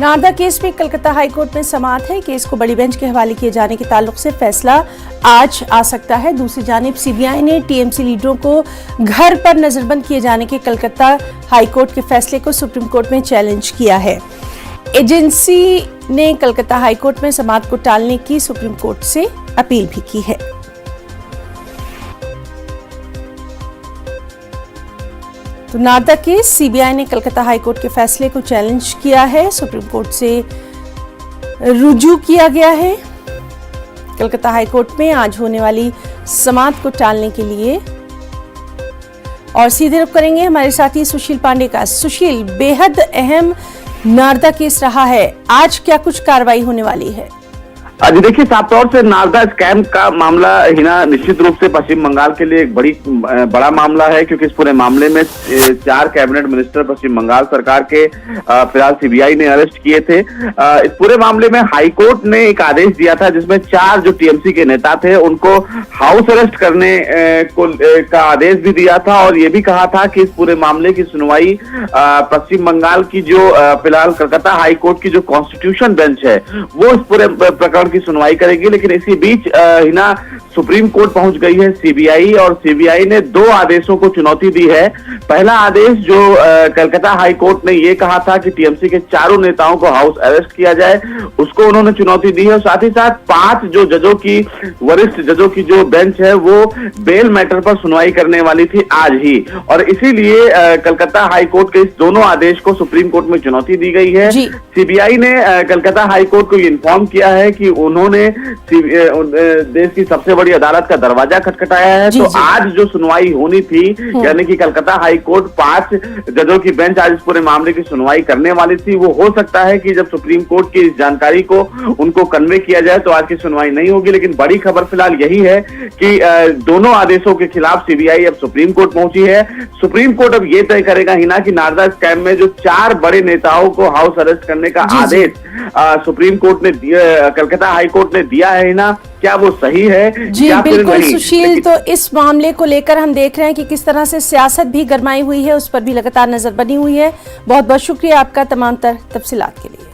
Narada case में Calcutta high court में समाअत है। केस को बड़ी बेंच के हवाले किए जाने के ताल्लुक से फैसला आज आ सकता है। दूसरी जानिब सीबीआई ने टीएमसी लीडरों को घर पर नजरबंद किए जाने के कलकत्ता हाईकोर्ट के फैसले को सुप्रीम कोर्ट में चैलेंज किया है। एजेंसी ने कलकत्ता हाईकोर्ट में समाअत को टालने की सुप्रीम कोर्ट से अपील भी की है। तो नारदा केस सीबीआई ने कलकत्ता हाईकोर्ट के फैसले को चैलेंज किया है। सुप्रीम कोर्ट से रुजू किया गया है। कलकत्ता हाईकोर्ट में आज होने वाली समाअत को टालने के लिए और सीधे रुख करेंगे हमारे साथी सुशील पांडे का। सुशील, बेहद अहम नारदा केस रहा है, आज क्या कुछ कार्रवाई होने वाली है? जी देखिए, साफ तौर से नारदा स्कैम का मामला हिना निश्चित रूप से पश्चिम बंगाल के लिए एक बड़ा मामला है, क्योंकि इस पूरे मामले में 4 कैबिनेट मिनिस्टर पश्चिम बंगाल सरकार के फिलहाल सीबीआई ने अरेस्ट किए थे। इस पूरे मामले में हाईकोर्ट ने एक आदेश दिया था जिसमें 4 जो टीएमसी के नेता थे उनको हाउस अरेस्ट करने का आदेश भी दिया था और ये भी कहा था कि इस पूरे मामले की सुनवाई पश्चिम बंगाल की जो फिलहाल कलकत्ता हाईकोर्ट की जो कॉन्स्टिट्यूशन बेंच है वो इस पूरे प्रकरण की सुनवाई करेगी। लेकिन इसी बीच हिना सुप्रीम कोर्ट पहुंच गई है सीबीआई, और सीबीआई ने 2 आदेशों को चुनौती दी है। पहला आदेश जो कलकत्ता हाई कोर्ट ने ये कहा था कि टीएमसी के 4 नेताओं को हाउस अरेस्ट किया जाए, उसको उन्होंने चुनौती दी है। और साथ ही साथ 5 जो जजों की वरिष्ठ जजों की जो बेंच है वो बेल मैटर पर सुनवाई करने वाली थी आज ही, और इसीलिए कलकत्ता हाई कोर्ट के इस दोनों आदेश को सुप्रीम कोर्ट में चुनौती दी गई है। सीबीआई ने कलकत्ता हाई कोर्ट को इन्फॉर्म किया है कि उन्होंने देश की सबसे बड़ी अदालत का दरवाजा खटखटाया है। तो आज जो सुनवाई होनी थी, यानी कि कलकत्ता हाई कोर्ट 5 जजों की बेंच आज इस पूरे मामले की सुनवाई करने वाली थी, वो हो सकता है कि जब सुप्रीम कोर्ट की इस जानकारी को उनको कन्वे किया जाए तो आज की सुनवाई नहीं होगी। लेकिन बड़ी खबर फिलहाल यही है कि दोनों आदेशों के खिलाफ सीबीआई अब सुप्रीम कोर्ट पहुंची है। सुप्रीम कोर्ट अब ये तय करेगा हिना कि नारदा स्कैम में जो 4 बड़े नेताओं को हाउस अरेस्ट करने का आदेश सुप्रीम कोर्ट ने कलकत्ता हाई कोर्ट ने दिया है ना, क्या वो सही है? जी बिल्कुल सुशील, तो इस मामले को लेकर हम देख रहे हैं कि किस तरह से सियासत भी गरमाई हुई है, उस पर भी लगातार नजर बनी हुई है। बहुत बहुत शुक्रिया आपका तमाम तफसीलात के लिए।